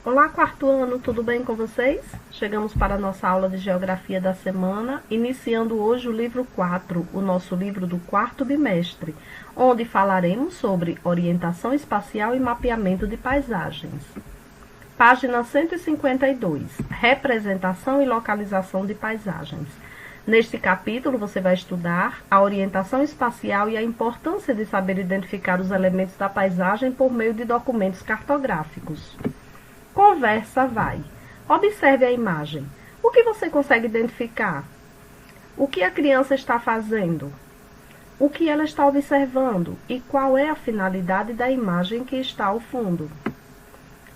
Olá, quarto ano, tudo bem com vocês? Chegamos para a nossa aula de Geografia da semana, iniciando hoje o livro 4, o nosso livro do quarto bimestre, onde falaremos sobre orientação espacial e mapeamento de paisagens. Página 152, representação e localização de paisagens. Neste capítulo, você vai estudar a orientação espacial e a importância de saber identificar os elementos da paisagem por meio de documentos cartográficos. Conversa vai. Observe a imagem. O que você consegue identificar? O que a criança está fazendo? O que ela está observando? E qual é a finalidade da imagem que está ao fundo?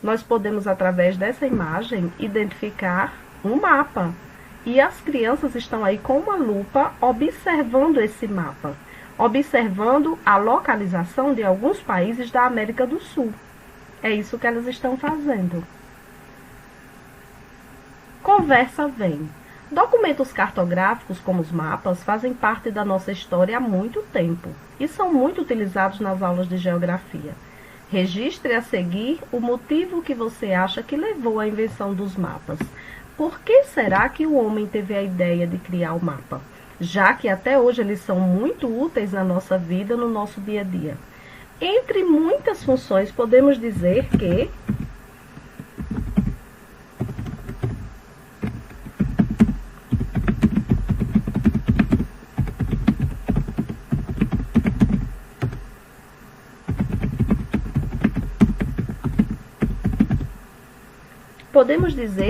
Nós podemos, através dessa imagem, identificar um mapa. E as crianças estão aí com uma lupa observando esse mapa, observando a localização de alguns países da América do Sul. É isso que elas estão fazendo. Conversa vem. Documentos cartográficos, como os mapas, fazem parte da nossa história há muito tempo e são muito utilizados nas aulas de geografia. Registre a seguir o motivo que você acha que levou à invenção dos mapas. Por que será que o homem teve a ideia de criar o mapa? Já que até hoje eles são muito úteis na nossa vida, no nosso dia a dia. Entre muitas funções, podemos dizer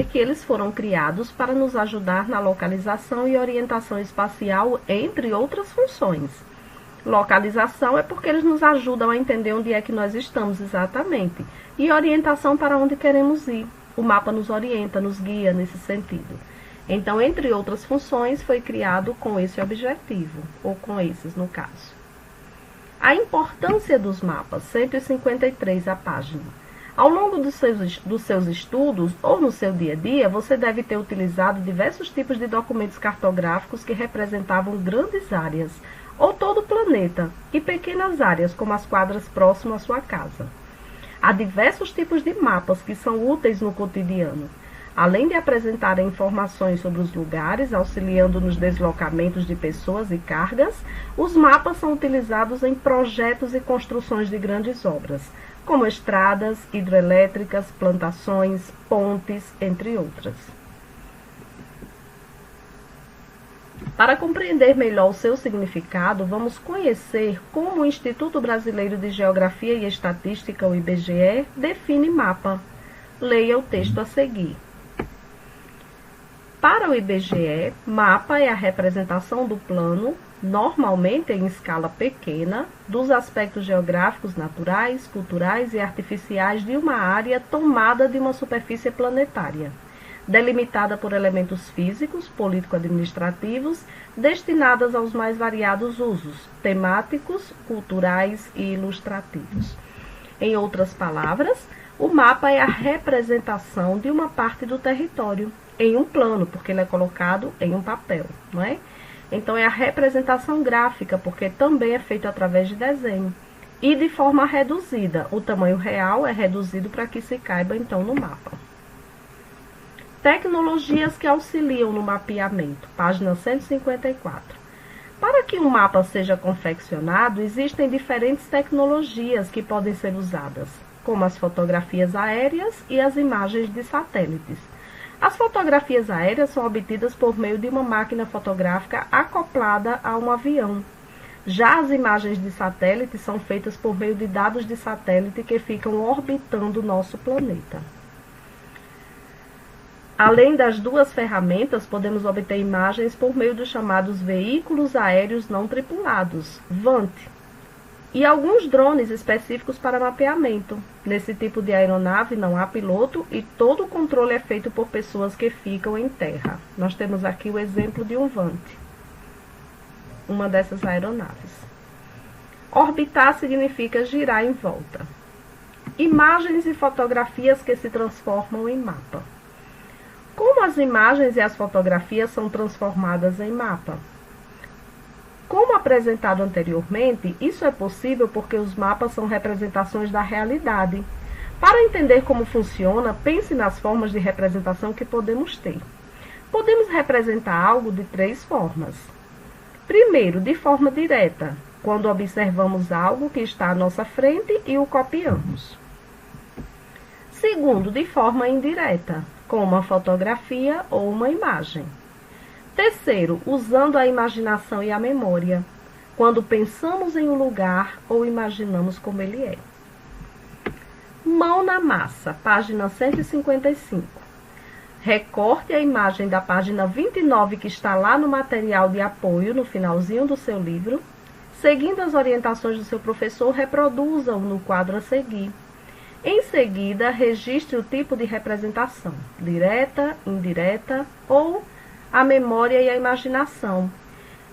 que eles foram criados para nos ajudar na localização e orientação espacial, entre outras funções. Localização é porque eles nos ajudam a entender onde é que nós estamos exatamente. E orientação para onde queremos ir. O mapa nos orienta, nos guia nesse sentido. Então, entre outras funções, foi criado com esse objetivo, ou com esses no caso. A importância dos mapas, 153 a página. Ao longo dos seus estudos ou no seu dia a dia, você deve ter utilizado diversos tipos de documentos cartográficos que representavam grandes áreas, ou todo o planeta, e pequenas áreas, como as quadras próximas à sua casa. Há diversos tipos de mapas que são úteis no cotidiano. Além de apresentarem informações sobre os lugares, auxiliando nos deslocamentos de pessoas e cargas, os mapas são utilizados em projetos e construções de grandes obras, como estradas, hidrelétricas, plantações, pontes, entre outras. Para compreender melhor o seu significado, vamos conhecer como o Instituto Brasileiro de Geografia e Estatística, o IBGE, define mapa. Leia o texto a seguir. Para o IBGE, mapa é a representação do plano, normalmente em escala pequena, dos aspectos geográficos, naturais, culturais e artificiais de uma área tomada de uma superfície planetária, delimitada por elementos físicos, político-administrativos, destinadas aos mais variados usos, temáticos, culturais e ilustrativos. Em outras palavras, o mapa é a representação de uma parte do território em um plano, porque ele é colocado em um papel, não é? Então, é a representação gráfica, porque também é feito através de desenho. E de forma reduzida. O tamanho real é reduzido para que se caiba, então, no mapa. Tecnologias que auxiliam no mapeamento. Página 154. Para que um mapa seja confeccionado, existem diferentes tecnologias que podem ser usadas, como as fotografias aéreas e as imagens de satélites. As fotografias aéreas são obtidas por meio de uma máquina fotográfica acoplada a um avião. Já as imagens de satélite são feitas por meio de dados de satélite que ficam orbitando o nosso planeta. Além das duas ferramentas, podemos obter imagens por meio dos chamados veículos aéreos não tripulados, VANT, e alguns drones específicos para mapeamento. Nesse tipo de aeronave não há piloto e todo o controle é feito por pessoas que ficam em terra. Nós temos aqui o exemplo de um VANT, uma dessas aeronaves. Orbitar significa girar em volta. Imagens e fotografias que se transformam em mapa. Como as imagens e as fotografias são transformadas em mapa? Como apresentado anteriormente, isso é possível porque os mapas são representações da realidade. Para entender como funciona, pense nas formas de representação que podemos ter. Podemos representar algo de 3 formas. Primeiro, de forma direta, quando observamos algo que está à nossa frente e o copiamos. Segundo, de forma indireta, com uma fotografia ou uma imagem. Terceiro, usando a imaginação e a memória, quando pensamos em um lugar ou imaginamos como ele é. Mão na massa, página 155. Recorte a imagem da página 29 que está lá no material de apoio, no finalzinho do seu livro. Seguindo as orientações do seu professor, reproduza-o no quadro a seguir. Em seguida, registre o tipo de representação, direta, indireta ou a memória e a imaginação.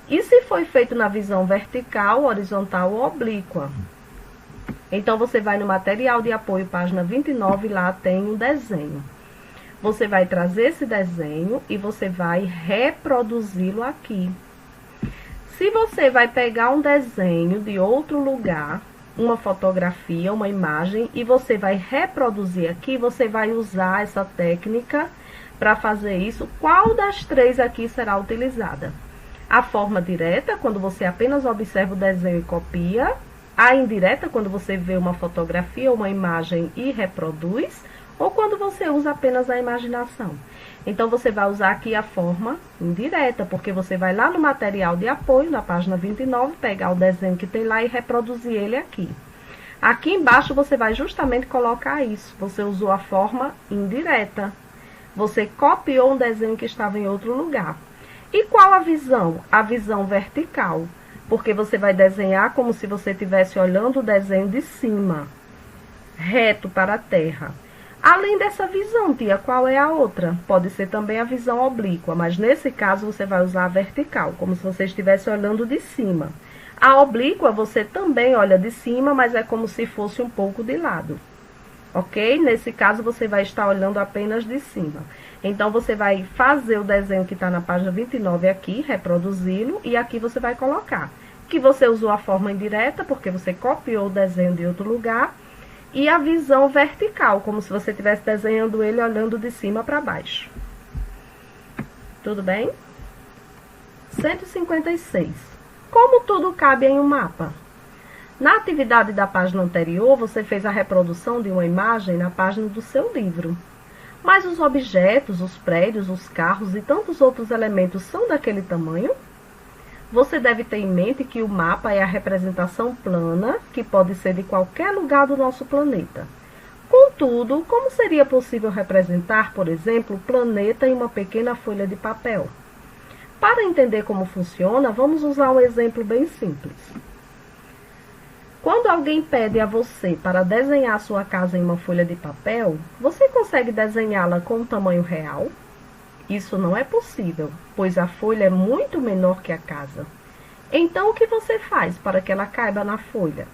E se foi feito na visão vertical, horizontal ou oblíqua? Então, você vai no material de apoio, página 29, lá tem um desenho. Você vai trazer esse desenho e você vai reproduzi-lo aqui. Se você vai pegar um desenho de outro lugar, uma fotografia, uma imagem, e você vai reproduzir aqui, você vai usar essa técnica para fazer isso. Qual das 3 aqui será utilizada? A forma direta, quando você apenas observa o desenho e copia. A indireta, quando você vê uma fotografia ou uma imagem e reproduz. Ou quando você usa apenas a imaginação. Então, você vai usar aqui a forma indireta, porque você vai lá no material de apoio, na página 29, pegar o desenho que tem lá e reproduzir ele aqui. Aqui embaixo, você vai justamente colocar isso. Você usou a forma indireta. Você copiou um desenho que estava em outro lugar. E qual a visão? A visão vertical, porque você vai desenhar como se você estivesse olhando o desenho de cima, reto para a terra. Além dessa visão, tia, qual é a outra? Pode ser também a visão oblíqua, mas nesse caso você vai usar a vertical, como se você estivesse olhando de cima. A oblíqua você também olha de cima, mas é como se fosse um pouco de lado. Ok? Nesse caso você vai estar olhando apenas de cima. Então você vai fazer o desenho que está na página 29 aqui, reproduzi-lo, e aqui você vai colocar que você usou a forma indireta, porque você copiou o desenho de outro lugar, e a visão vertical, como se você estivesse desenhando ele olhando de cima para baixo. Tudo bem? 156. Como tudo cabe em um mapa? Na atividade da página anterior, você fez a reprodução de uma imagem na página do seu livro. Mas os objetos, os prédios, os carros e tantos outros elementos são daquele tamanho? Você deve ter em mente que o mapa é a representação plana, que pode ser de qualquer lugar do nosso planeta. Contudo, como seria possível representar, por exemplo, o planeta em uma pequena folha de papel? Para entender como funciona, vamos usar um exemplo bem simples. Quando alguém pede a você para desenhar sua casa em uma folha de papel, você consegue desenhá-la com um tamanho real? Isso não é possível, pois a folha é muito menor que a casa. Então, o que você faz para que ela caiba na folha?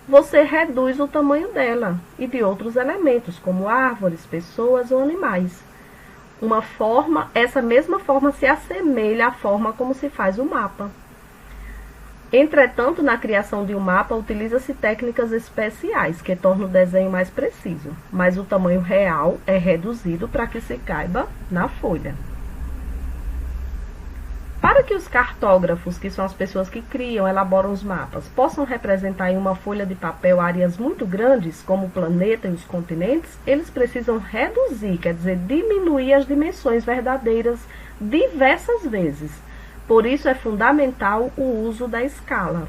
Você reduz o tamanho dela e de outros elementos, como árvores, pessoas ou animais. Essa mesma forma se assemelha à forma como se faz o mapa. Entretanto, na criação de um mapa, utiliza-se técnicas especiais que tornam o desenho mais preciso, mas o tamanho real é reduzido para que se caiba na folha. Para que os cartógrafos, que são as pessoas que criam, elaboram os mapas, possam representar em uma folha de papel áreas muito grandes, como o planeta e os continentes, eles precisam reduzir, quer dizer, diminuir as dimensões verdadeiras diversas vezes. Por isso é fundamental o uso da escala.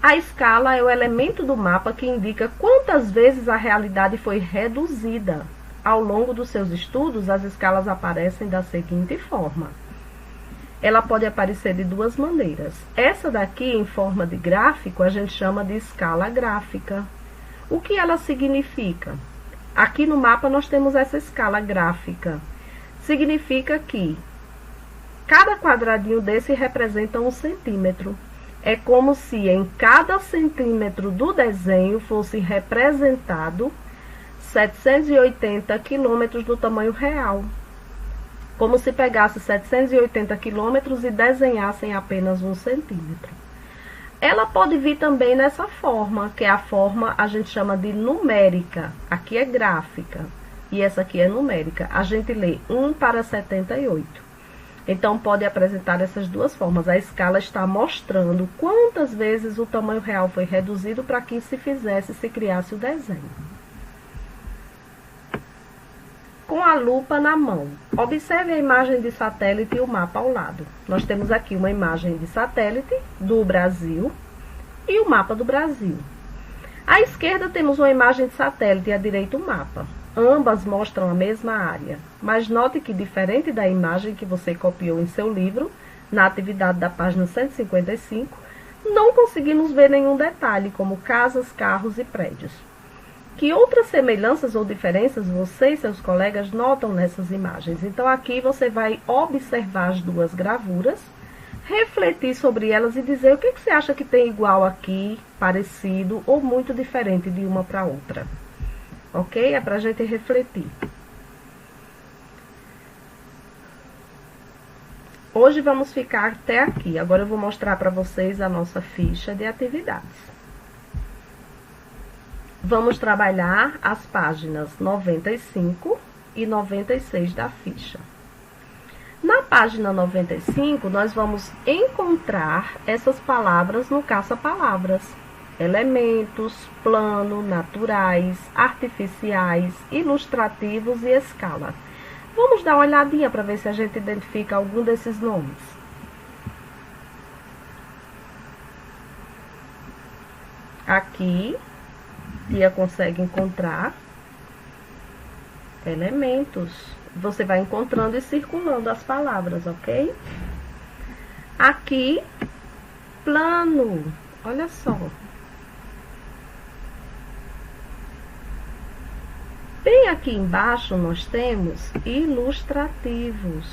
A escala é o elemento do mapa que indica quantas vezes a realidade foi reduzida. Ao longo dos seus estudos, as escalas aparecem da seguinte forma. Ela pode aparecer de 2 maneiras. Essa daqui, em forma de gráfico, a gente chama de escala gráfica. O que ela significa? Aqui no mapa nós temos essa escala gráfica. Significa que cada quadradinho desse representa 1 centímetro. É como se em cada centímetro do desenho fosse representado 780 quilômetros do tamanho real. Como se pegasse 780 quilômetros e desenhassem apenas 1 centímetro. Ela pode vir também nessa forma, que é a forma a gente chama de numérica. Aqui é gráfica e essa aqui é numérica. A gente lê 1/78. Então, pode apresentar essas duas formas. A escala está mostrando quantas vezes o tamanho real foi reduzido para que se criasse o desenho. Com a lupa na mão, observe a imagem de satélite e o mapa ao lado. Nós temos aqui uma imagem de satélite do Brasil e o mapa do Brasil. À esquerda temos uma imagem de satélite e à direita o mapa. Ambas mostram a mesma área, mas note que, diferente da imagem que você copiou em seu livro, na atividade da página 155, não conseguimos ver nenhum detalhe, como casas, carros e prédios. Que outras semelhanças ou diferenças você e seus colegas notam nessas imagens? Então, aqui você vai observar as duas gravuras, refletir sobre elas e dizer o que você acha que tem igual aqui, parecido ou muito diferente de uma para outra. Ok? É para a gente refletir. Hoje vamos ficar até aqui. Agora eu vou mostrar para vocês a nossa ficha de atividades. Vamos trabalhar as páginas 95 e 96 da ficha. Na página 95, nós vamos encontrar essas palavras no caça-palavras. Elementos, plano, naturais, artificiais, ilustrativos e escala. Vamos dar uma olhadinha para ver se a gente identifica algum desses nomes. Aqui, Tia consegue encontrar elementos. Você vai encontrando e circulando as palavras, ok? Aqui, plano. Olha só. Bem aqui embaixo nós temos ilustrativos,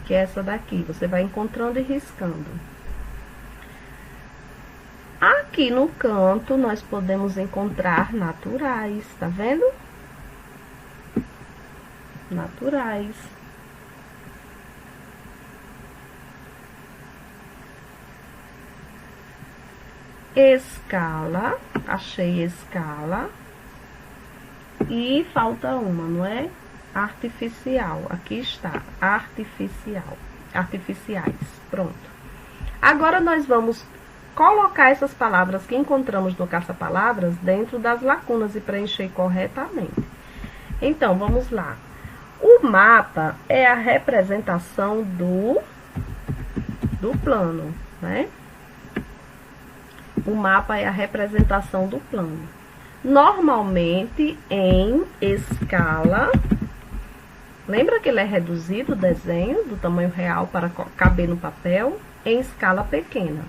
que é essa daqui. Você vai encontrando e riscando. Aqui no canto nós podemos encontrar naturais, tá vendo? Naturais. Escala, achei escala. E falta uma, não é? Artificial. Aqui está, artificial. Artificiais. Pronto. Agora nós vamos colocar essas palavras que encontramos no caça-palavras dentro das lacunas e preencher corretamente. Então, vamos lá. O mapa é a representação do plano, né? O mapa é a representação do plano. Normalmente em escala, lembra que ele é reduzido, o desenho, do tamanho real para caber no papel, em escala pequena.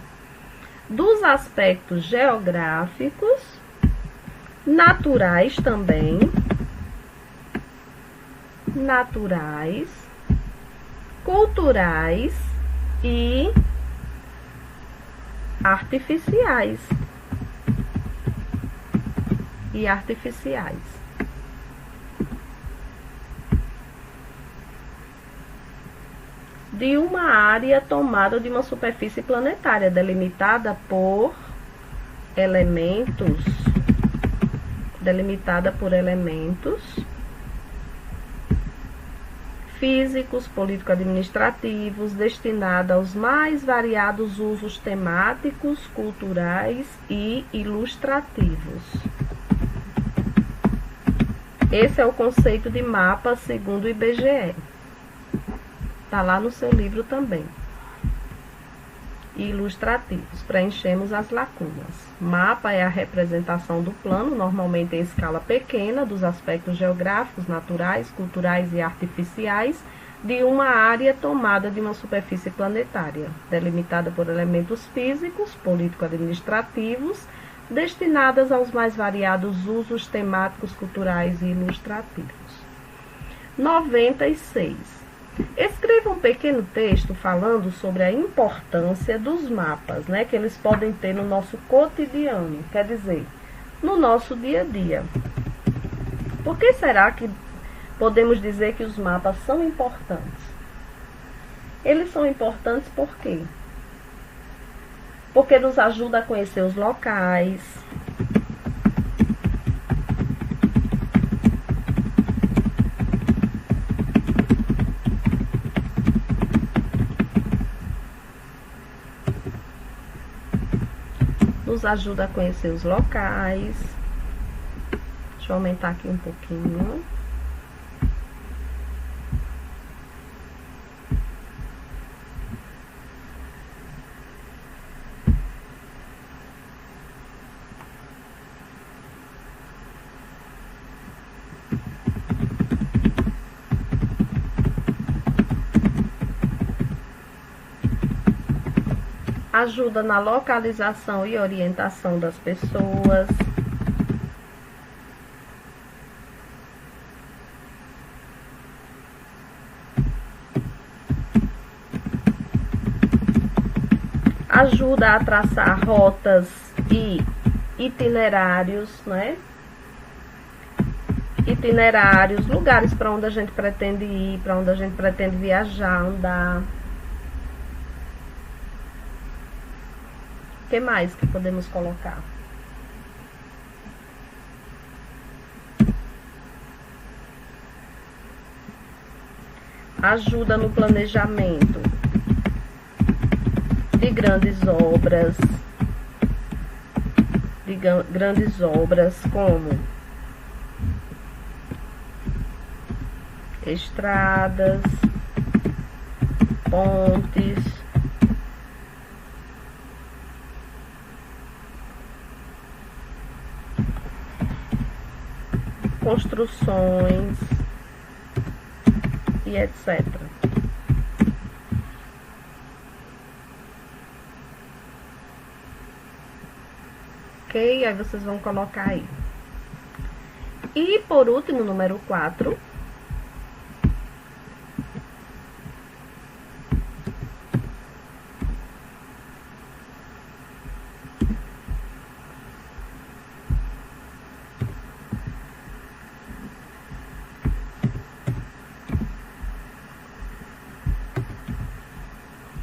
Dos aspectos geográficos, naturais também, naturais, culturais e artificiais. E artificiais. De uma área tomada de uma superfície planetária, delimitada por elementos, físicos, político-administrativos, destinada aos mais variados usos temáticos, culturais e ilustrativos. Esse é o conceito de mapa segundo o IBGE. Está lá no seu livro também. Ilustrativos. Preenchemos as lacunas. Mapa é a representação do plano, normalmente em escala pequena, dos aspectos geográficos, naturais, culturais e artificiais, de uma área tomada de uma superfície planetária, delimitada por elementos físicos, político-administrativos, destinadas aos mais variados usos temáticos, culturais e ilustrativos. 96. Escreva um pequeno texto falando sobre a importância dos mapas, né, que eles podem ter no nosso cotidiano, quer dizer, no nosso dia a dia. Por que será que podemos dizer que os mapas são importantes? Eles são importantes por quê? porque nos ajuda a conhecer os locais. Nos ajuda a conhecer os locais. Deixa eu aumentar aqui um pouquinho. Ajuda na localização e orientação das pessoas. Ajuda a traçar rotas e itinerários, né? Itinerários, lugares para onde a gente pretende ir, para onde a gente pretende viajar, andar. O que mais que podemos colocar? Ajuda no planejamento de grandes obras, como estradas, pontes, construções e etc. Ok? Aí vocês vão colocar aí. E por último, número 4.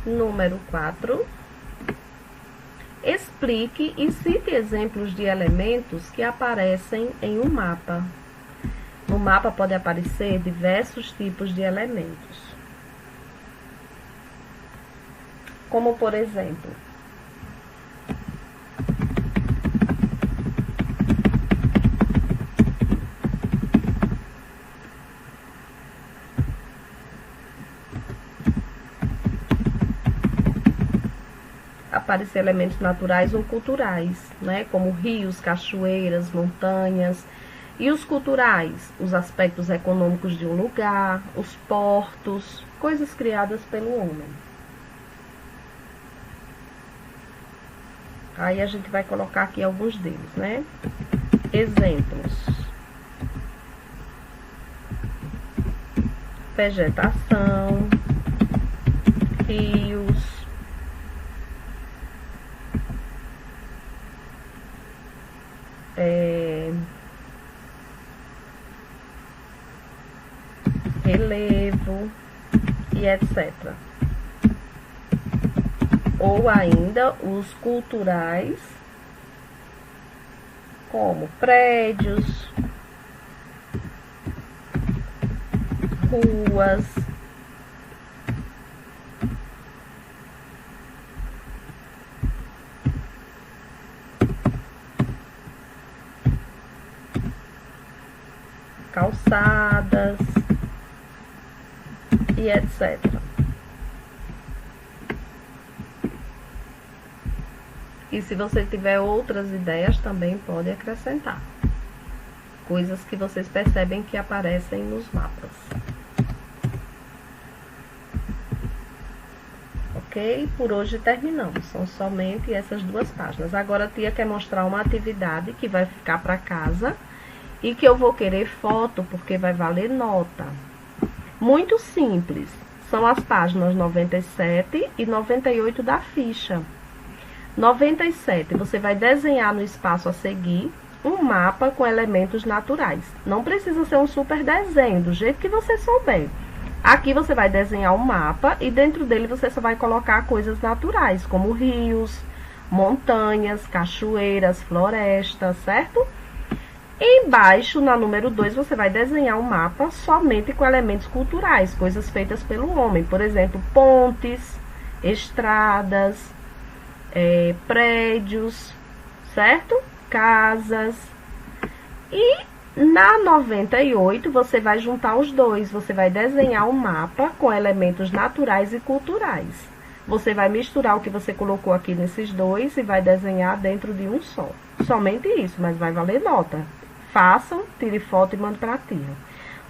Número 4. Explique e cite exemplos de elementos que aparecem em um mapa. No mapa pode aparecer diversos tipos de elementos. Como, por exemplo, aparecer elementos naturais ou culturais, né? Como rios, cachoeiras, montanhas. E os culturais, os aspectos econômicos de um lugar, os portos, coisas criadas pelo homem. Aí a gente vai colocar aqui alguns deles, né? Exemplos: vegetação, rios, relevo e etc. Ou ainda os culturais, como prédios, ruas, calçadas e etc. E se você tiver outras ideias, também pode acrescentar. Coisas que vocês percebem que aparecem nos mapas. Ok? Por hoje terminamos. São somente essas 2 páginas. Agora a tia quer mostrar uma atividade que vai ficar para casa e que eu vou querer foto porque vai valer nota. Muito simples. São as páginas 97 e 98 da ficha. 97, você vai desenhar no espaço a seguir um mapa com elementos naturais. Não precisa ser um super desenho, do jeito que você souber. Aqui você vai desenhar um mapa e dentro dele você só vai colocar coisas naturais, como rios, montanhas, cachoeiras, florestas, certo? Embaixo, na número 2, você vai desenhar um mapa somente com elementos culturais, coisas feitas pelo homem. Por exemplo, pontes, estradas, prédios, certo? Casas. E na 98, você vai juntar os dois. Você vai desenhar um mapa com elementos naturais e culturais. Você vai misturar o que você colocou aqui nesses dois e vai desenhar dentro de um só. Somente isso, mas vai valer nota. Façam, tire foto e mande para a tia.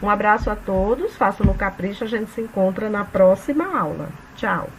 Um abraço a todos, façam no capricho, a gente se encontra na próxima aula. Tchau!